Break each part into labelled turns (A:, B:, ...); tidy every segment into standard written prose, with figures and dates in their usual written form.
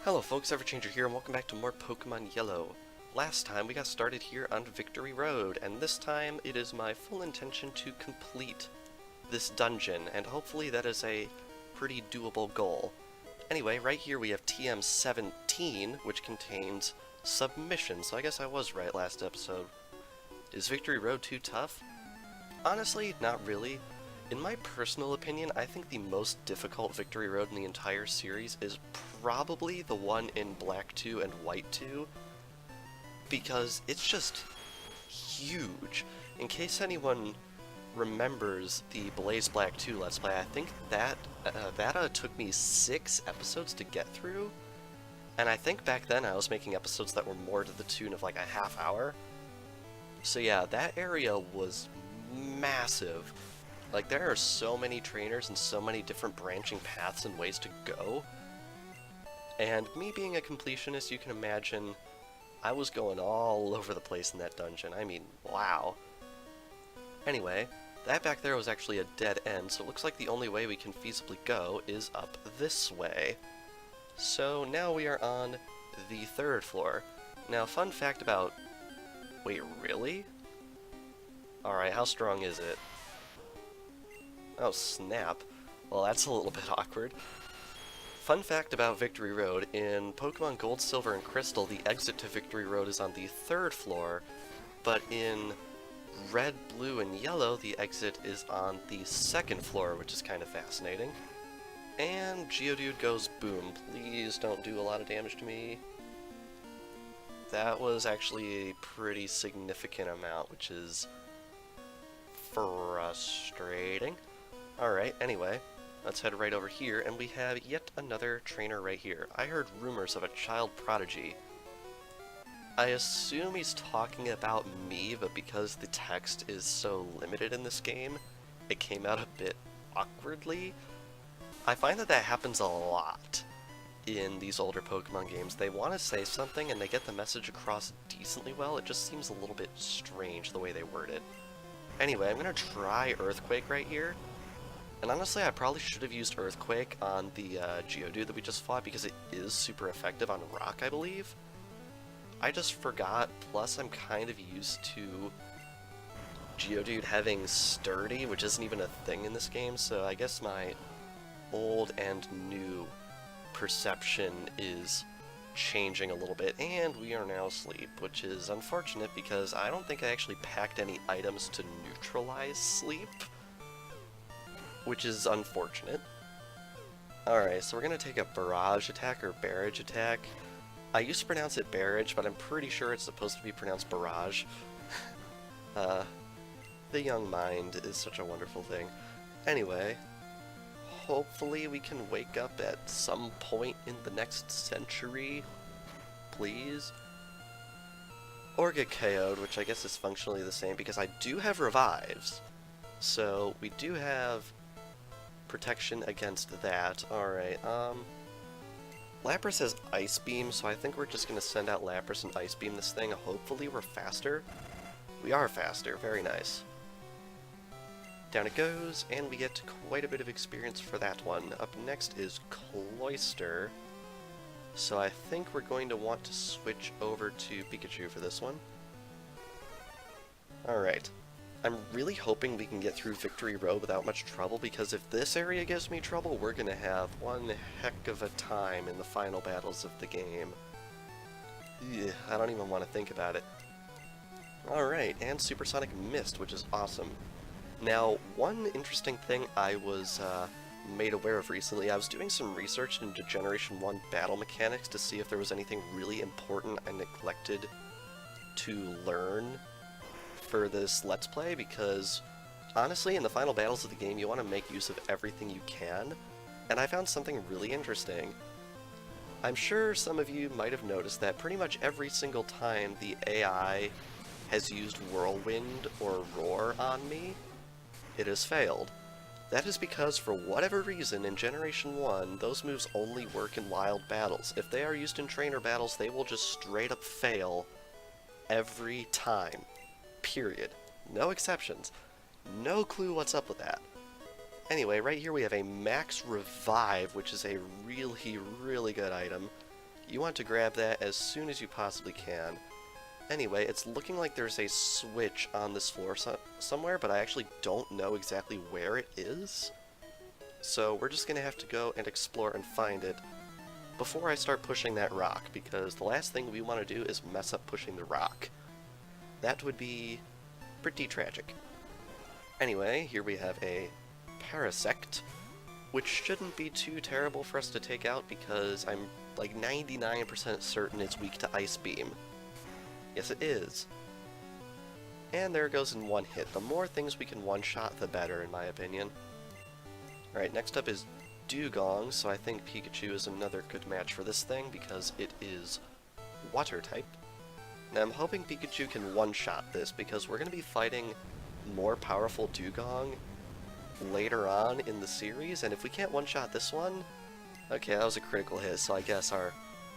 A: Hello folks, Everchanger here, and welcome back to more Pokemon Yellow. Last time we got started here on Victory Road, and this time it is my full intention to complete this dungeon, and hopefully that is a pretty doable goal. Anyway, right here we have TM17, which contains submissions, so I guess I was right last episode. Is Victory Road too tough? Honestly, not really. In my personal opinion, I think the most difficult Victory Road in the entire series is probably the one in Black 2 and White 2, because it's just huge. In case anyone remembers the Blaze Black 2 Let's Play, I think that took me 6 episodes to get through, and I think back then I was making episodes that were more to the tune of like a half hour. So yeah, that area was massive. Like, there are so many trainers and so many different branching paths and ways to go. And me being a completionist, you can imagine I was going all over the place in that dungeon. I mean, wow. Anyway, that back there was actually a dead end, so it looks like the only way we can feasibly go is up this way. So now we are on the 3rd floor. Now, fun fact about... Wait, really? Alright, how strong is it? Oh, snap. Well, that's a little bit awkward. Fun fact about Victory Road, in Pokemon Gold, Silver, and Crystal, the exit to Victory Road is on the 3rd floor, but in Red, Blue, and Yellow, the exit is on the 2nd floor, which is kind of fascinating. And Geodude goes boom. Please don't do a lot of damage to me. That was actually a pretty significant amount, which is frustrating. Alright, anyway, let's head right over here, and we have yet another trainer right here. I heard rumors of a child prodigy. I assume he's talking about me, but because the text is so limited in this game, it came out a bit awkwardly. I find that happens a lot in these older Pokemon games. They want to say something and they get the message across decently well. It just seems a little bit strange the way they word it. Anyway, I'm going to try Earthquake right here. And honestly, I probably should have used Earthquake on the Geodude that we just fought, because it is super effective on Rock, I believe. I just forgot, plus I'm kind of used to Geodude having Sturdy, which isn't even a thing in this game, so I guess my old and new perception is changing a little bit, and we are now asleep, which is unfortunate because I don't think I actually packed any items to neutralize sleep, which is unfortunate. Alright, so we're going to take a barrage attack, or barrage attack. I used to pronounce it barrage, but I'm pretty sure it's supposed to be pronounced barrage. The young mind is such a wonderful thing. Anyway, hopefully we can wake up at some point in the next century, please. Or get KO'd, which I guess is functionally the same, because I do have revives. So we do have protection against that. Alright, Lapras has Ice Beam, so I think we're just going to send out Lapras and Ice Beam this thing. Hopefully we're faster. We are faster, very nice. Down it goes, and we get quite a bit of experience for that one. Up next is Cloyster, so I think we're going to want to switch over to Pikachu for this one. Alright. I'm really hoping we can get through Victory Road without much trouble, because if this area gives me trouble, we're going to have one heck of a time in the final battles of the game. Ugh, I don't even want to think about it. Alright, and Supersonic Mist, which is awesome. Now, one interesting thing I was made aware of recently, I was doing some research into Generation 1 battle mechanics to see if there was anything really important I neglected to learn for this Let's Play, because honestly, in the final battles of the game, you want to make use of everything you can, and I found something really interesting. I'm sure some of you might have noticed that pretty much every single time the AI has used Whirlwind or Roar on me, it has failed. That is because, for whatever reason, in Generation 1, those moves only work in wild battles. If they are used in trainer battles, they will just straight up fail every time. Period. No exceptions. No clue what's up with that. Anyway, right here we have a Max Revive, which is a really, really good item. You want to grab that as soon as you possibly can. Anyway, it's looking like there's a switch on this floor somewhere, but I actually don't know exactly where it is. So we're just going to have to go and explore and find it before I start pushing that rock, because the last thing we want to do is mess up pushing the rock. That would be pretty tragic. Anyway, here we have a Parasect, which shouldn't be too terrible for us to take out because I'm like 99% certain it's weak to Ice Beam. Yes, it is. And there it goes in one hit. The more things we can one-shot, the better, in my opinion. Alright, next up is Dugong, so I think Pikachu is another good match for this thing because it is Water-type. Now I'm hoping Pikachu can one-shot this because we're going to be fighting more powerful Dugong later on in the series, and if we can't one-shot this one... Okay, that was a critical hit, so I guess our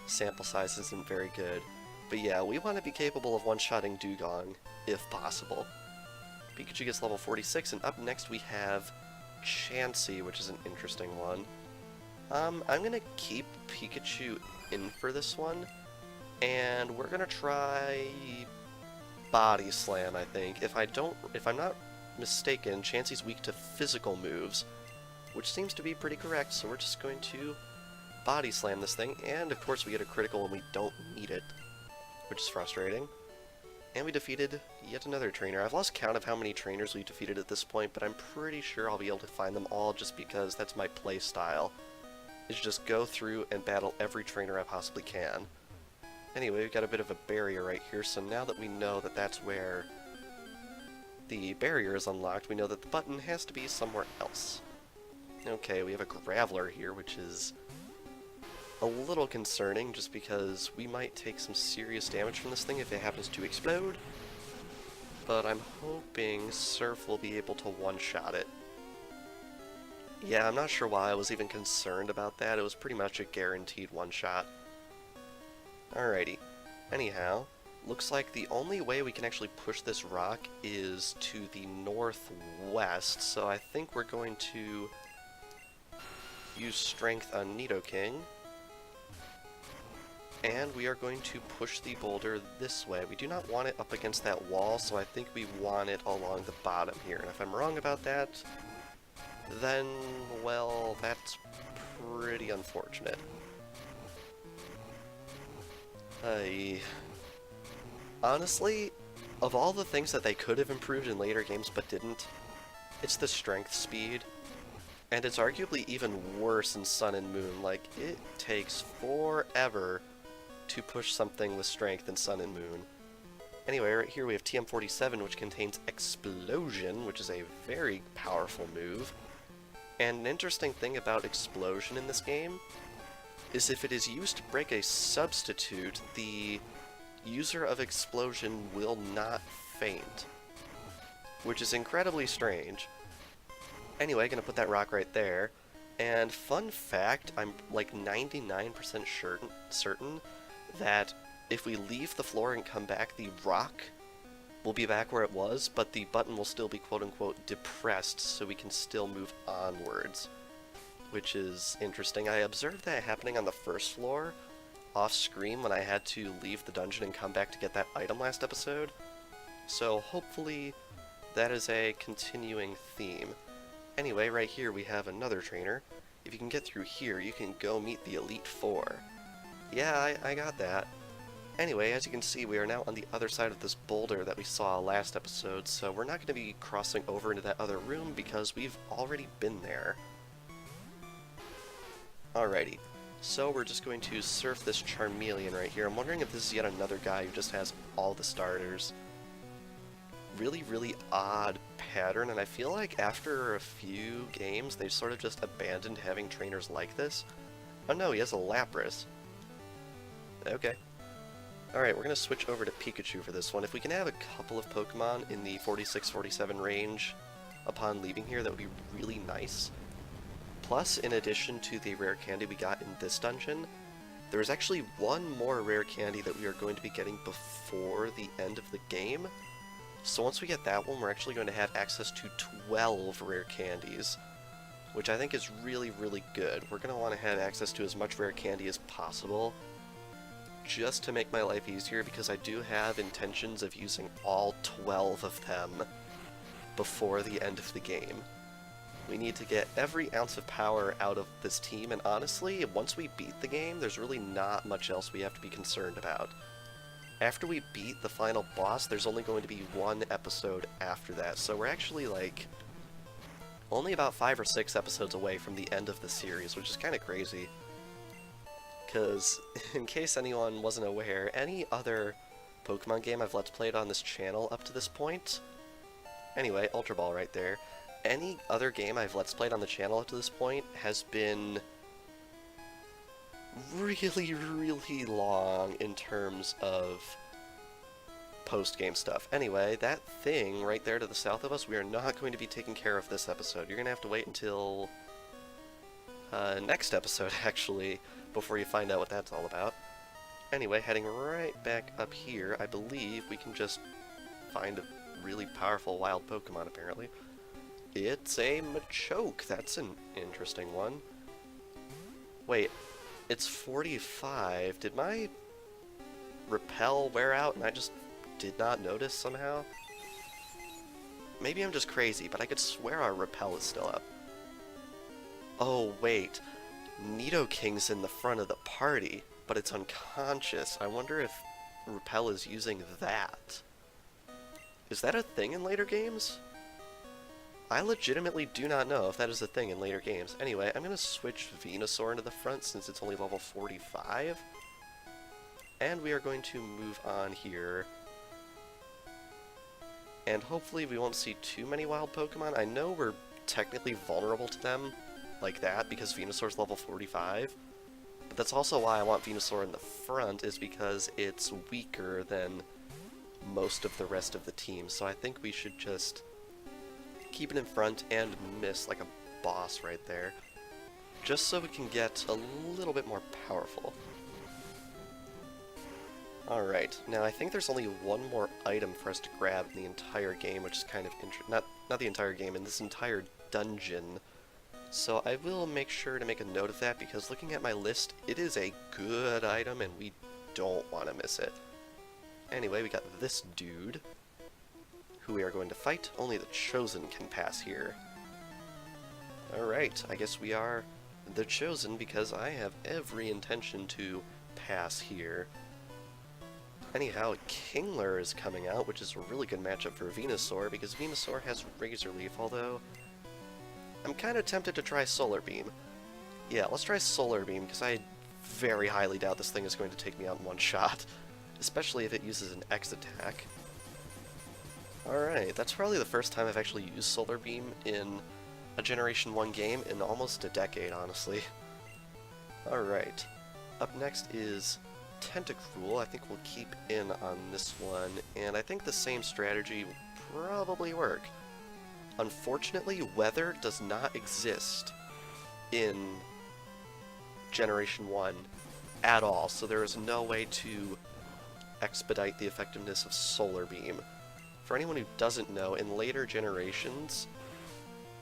A: sample size isn't very good. But yeah, we want to be capable of one-shotting Dugong, if possible. Pikachu gets level 46, and up next we have Chansey, which is an interesting one. I'm gonna keep Pikachu in for this one, and we're gonna try Body Slam, I think. If I'm not mistaken, Chansey's weak to physical moves, which seems to be pretty correct, so we're just going to Body Slam this thing, and of course we get a critical when we don't need it, which is frustrating. And we defeated yet another trainer. I've lost count of how many trainers we've defeated at this point, but I'm pretty sure I'll be able to find them all just because that's my play style, is just go through and battle every trainer I possibly can. Anyway, we've got a bit of a barrier right here, so now that we know that that's where the barrier is unlocked, we know that the button has to be somewhere else. Okay, we have a Graveler here, which is a little concerning, just because we might take some serious damage from this thing if it happens to explode. But I'm hoping Surf will be able to one-shot it. Yeah, I'm not sure why I was even concerned about that. It was pretty much a guaranteed one-shot. Alrighty. Anyhow, looks like the only way we can actually push this rock is to the northwest, so I think we're going to use Strength on Nidoking. And we are going to push the boulder this way. We do not want it up against that wall, so I think we want it along the bottom here. And if I'm wrong about that, then, well, that's pretty unfortunate. Honestly, of all the things that they could have improved in later games but didn't, it's the strength speed. And it's arguably even worse in Sun and Moon. Like, it takes forever to push something with strength in Sun and Moon. Anyway, right here we have TM47, which contains Explosion, which is a very powerful move. And an interesting thing about Explosion in this game is if it is used to break a substitute, the user of Explosion will not faint, which is incredibly strange. Anyway, gonna put that rock right there. And fun fact, I'm like 99% certain that if we leave the floor and come back, the rock will be back where it was, but the button will still be quote-unquote depressed, so we can still move onwards, which is interesting. I observed that happening on the first floor, off-screen, when I had to leave the dungeon and come back to get that item last episode, so hopefully that is a continuing theme. Anyway, right here we have another trainer. If you can get through here, you can go meet the Elite Four. Yeah, I got that. Anyway, as you can see, we are now on the other side of this boulder that we saw last episode, so we're not going to be crossing over into that other room because we've already been there. Alrighty, so we're just going to surf this Charmeleon right here. I'm wondering if this is yet another guy who just has all the starters. Really odd pattern, and I feel like after a few games, they've sort of just abandoned having trainers like this. Oh no, he has a Lapras. Okay. Alright, we're going to switch over to Pikachu for this one. If we can have a couple of Pokemon in the 46-47 range upon leaving here, that would be really nice. Plus, in addition to the rare candy we got in this dungeon, there is actually one more rare candy that we are going to be getting before the end of the game. So once we get that one, we're actually going to have access to 12 rare candies, which I think is really good. We're going to want to have access to as much rare candy as possible just to make my life easier, because I do have intentions of using all 12 of them before the end of the game. We need to get every ounce of power out of this team, and honestly, once we beat the game, there's really not much else we have to be concerned about. After we beat the final boss, there's only going to be one episode after that, so we're actually, like, only about 5 or 6 episodes away from the end of the series, which is kind of crazy. Because, in case anyone wasn't aware, any other Pokemon game I've Let's Played on this channel up to this point, anyway, Ultra Ball right there, any other game I've Let's Played on the channel up to this point has been really, really long in terms of post-game stuff. Anyway, that thing right there to the south of us, we are not going to be taking care of this episode. You're going to have to wait until next episode, actually, before you find out what that's all about. Anyway, heading right back up here, I believe we can just find a really powerful wild Pokemon, apparently. It's a Machoke. That's an interesting one. Wait, it's 45. Did my repel wear out and I just did not notice somehow? Maybe I'm just crazy, but I could swear our repel is still up. Oh, wait. Nidoking's in the front of the party, but it's unconscious. I wonder if repel is using that. Is that a thing in later games? I legitimately do not know if that is a thing in later games. Anyway, I'm going to switch Venusaur into the front since it's only level 45. And we are going to move on here. And hopefully we won't see too many wild Pokemon. I know we're technically vulnerable to them like that because Venusaur's level 45. But that's also why I want Venusaur in the front, is because it's weaker than most of the rest of the team. So I think we should just keep it in front and miss like a boss right there, just so we can get a little bit more powerful. Alright, now I think there's only one more item for us to grab in the entire game, which is kind of not the entire game, in this entire dungeon. So I will make sure to make a note of that, because looking at my list, it is a good item and we don't want to miss it. Anyway, we got this dude, who we are going to fight. Only the Chosen can pass here. Alright, I guess we are the Chosen because I have every intention to pass here. Anyhow, Kingler is coming out, which is a really good matchup for Venusaur because Venusaur has Razor Leaf, although I'm kind of tempted to try Solar Beam. Yeah, let's try Solar Beam because I very highly doubt this thing is going to take me out in one shot, especially if it uses an X attack. Alright, that's probably the first time I've actually used Solar Beam in a Generation 1 game in almost a decade, honestly. Alright, up next is Tentacruel. I think we'll keep in on this one, and I think the same strategy will probably work. Unfortunately, weather does not exist in Generation 1 at all, so there is no way to expedite the effectiveness of Solar Beam. For anyone who doesn't know, in later generations,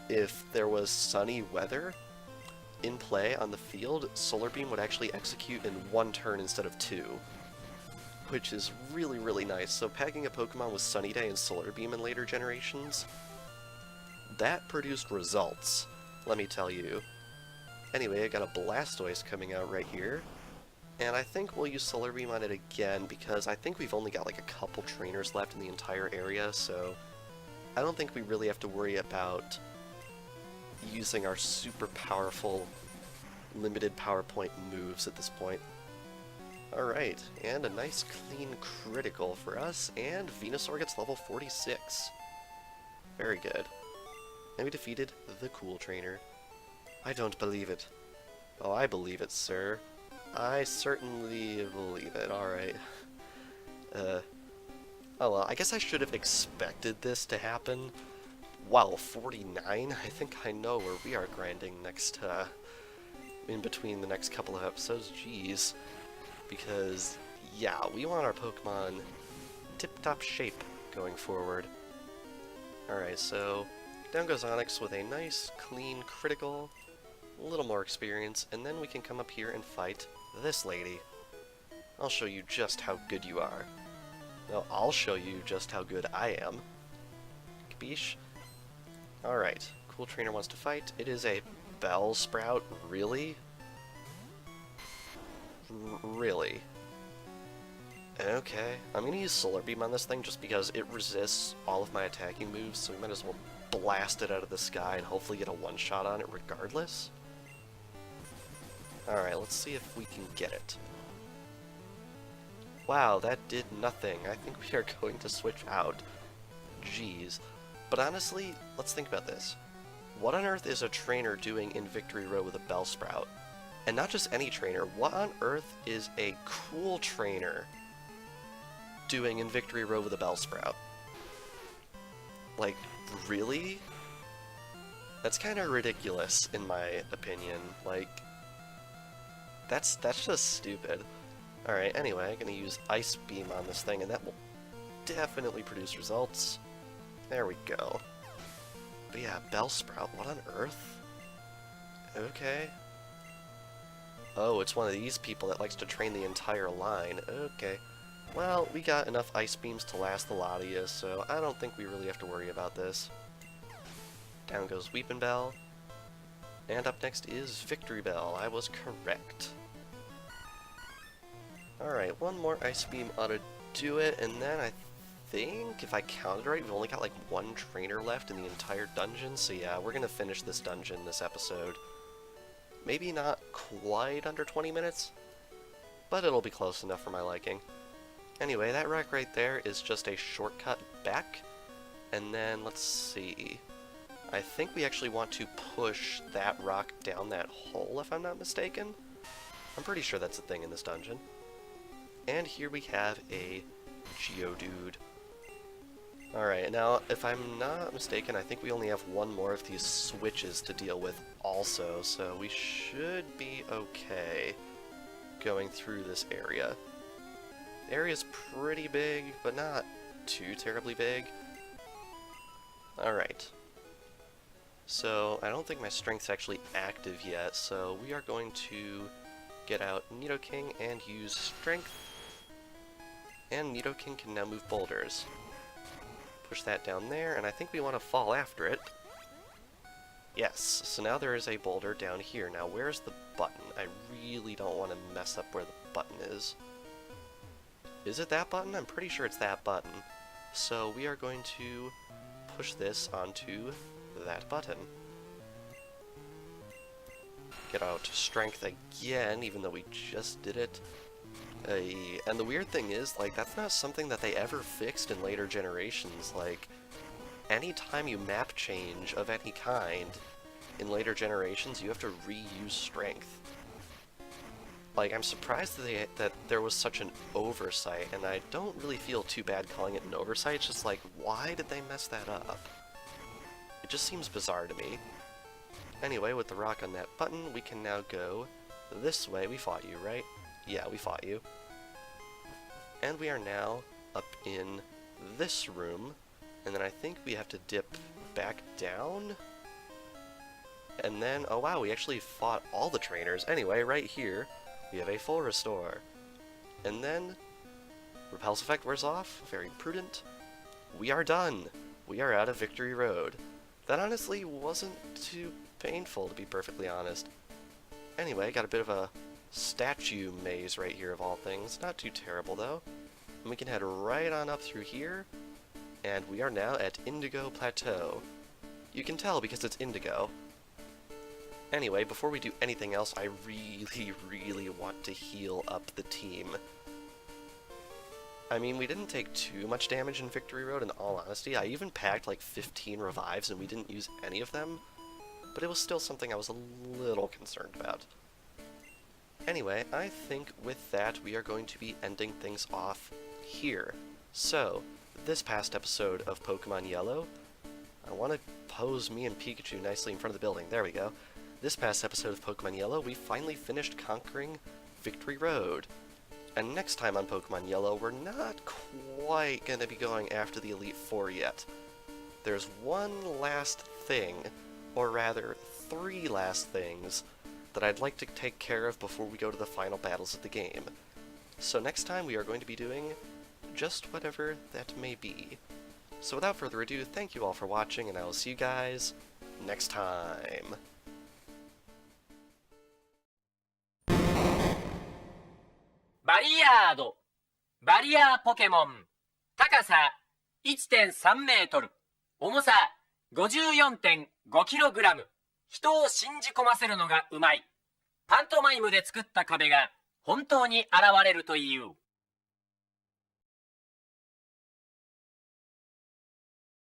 A: if there was sunny weather in play on the field, Solar Beam would actually execute in 1 turn instead of 2, which is really, really nice. So packing a Pokemon with Sunny Day and Solar Beam in later generations, that produced results, let me tell you. Anyway, I got a Blastoise coming out right here. And I think we'll use Solar Beam on it again, because I think we've only got like a couple trainers left in the entire area, so I don't think we really have to worry about using our super powerful limited power point moves at this point. Alright, and a nice clean critical for us, and Venusaur gets level 46. Very good. And we defeated the Cool Trainer. I don't believe it. Oh, I believe it, sir. I certainly believe it, alright. Oh well, I guess I should have expected this to happen. Wow, 49? I think I know where we are grinding next, in between the next couple of episodes, jeez. Because, yeah, we want our Pokemon tip-top shape going forward. Alright, so down goes Onix with a nice, clean critical, a little more experience, and then we can come up here and fight this lady. I'll show you just how good you are. No, I'll show you just how good I am. Capiche? Alright, cool trainer wants to fight. It is a Bellsprout, really? Really? Okay, I'm gonna use Solar Beam on this thing just because it resists all of my attacking moves, so we might as well blast it out of the sky and hopefully get a one-shot on it regardless. Alright, let's see if we can get it. Wow, that did nothing. I think we are going to switch out. Jeez. But honestly, let's think about this. What on earth is a trainer doing in Victory Road with a Bellsprout? And not just any trainer, what on earth is a cool trainer doing in Victory Road with a Bellsprout? Like, really? That's kind of ridiculous, in my opinion. Like, that's just stupid. Alright, anyway, I'm gonna use Ice Beam on this thing, and that will definitely produce results. There we go. But yeah, Bellsprout, what on earth? Okay. Oh, it's one of these people that likes to train the entire line. Okay. Well, we got enough Ice Beams to last the lot of you, so I don't think we really have to worry about this. Down goes Weepin' Bell. And up next is Victory Bell. I was correct. Alright, one more Ice Beam ought to do it, and then I think, if I counted right, we've only got like one trainer left in the entire dungeon, so yeah, we're gonna finish this dungeon this episode. Maybe not quite under 20 minutes, but it'll be close enough for my liking. Anyway, that rock right there is just a shortcut back, and then let's see. I think we actually want to push that rock down that hole, if I'm not mistaken. I'm pretty sure that's a thing in this dungeon. And here we have a Geodude. Alright, now, if I'm not mistaken, I think we only have one more of these switches to deal with also, so we should be okay going through this area. The area's pretty big, but not too terribly big. Alright. So, I don't think my strength's actually active yet, so we are going to get out Nidoking and use Strength. And Nidoking can now move boulders. Push that down there, and I think we want to fall after it. Yes, so now there is a boulder down here. Now, where's the button? I really don't want to mess up where the button is. Is it that button? I'm pretty sure it's that button. So we are going to push this onto that button. Get out Strength again, even though we just did it. And the weird thing is, like, that's not something that they ever fixed in later generations. Like, anytime you map change of any kind in later generations, you have to reuse Strength. Like, I'm surprised that there was such an oversight, and I don't really feel too bad calling it an oversight. It's just like, why did they mess that up? It just seems bizarre to me. Anyway, with the rock on that button, we can now go this way. We fought you, right? Yeah, we fought you. And we are now up in this room, and then I think we have to dip back down? And then, oh wow, we actually fought all the trainers. Anyway, right here, we have a full restore. And then, Repulse effect wears off, very prudent. We are done! We are out of Victory Road. That honestly wasn't too painful, to be perfectly honest. Anyway, got a bit of a statue maze right here of all things. Not too terrible though. And we can head right on up through here, and we are now at Indigo Plateau. You can tell because it's indigo. Anyway, before we do anything else, I really want to heal up the team. I mean, we didn't take too much damage in Victory Road, in all honesty. I even packed like 15 revives and we didn't use any of them, but it was still something I was a little concerned about. Anyway, I think with that, we are going to be ending things off here. So, this past episode of Pokemon Yellow, I want to pose me and Pikachu nicely in front of the building. There we go. This past episode of Pokemon Yellow, we finally finished conquering Victory Road. And next time on Pokemon Yellow, we're not quite going to be going after the Elite Four yet. There's one last thing, or rather, 3 last things, that I'd like to take care of before we go to the final battles of the game. So next time we are going to be doing just whatever that may be. So without further ado, thank you all for watching, and I will see you guys next time.
B: バリアーポケモン。高さ 1.3 メートル。重さ 54.5 キログラム。人を信じ込ませるのがうまい。パントマイムで作った壁が本当に現れるという。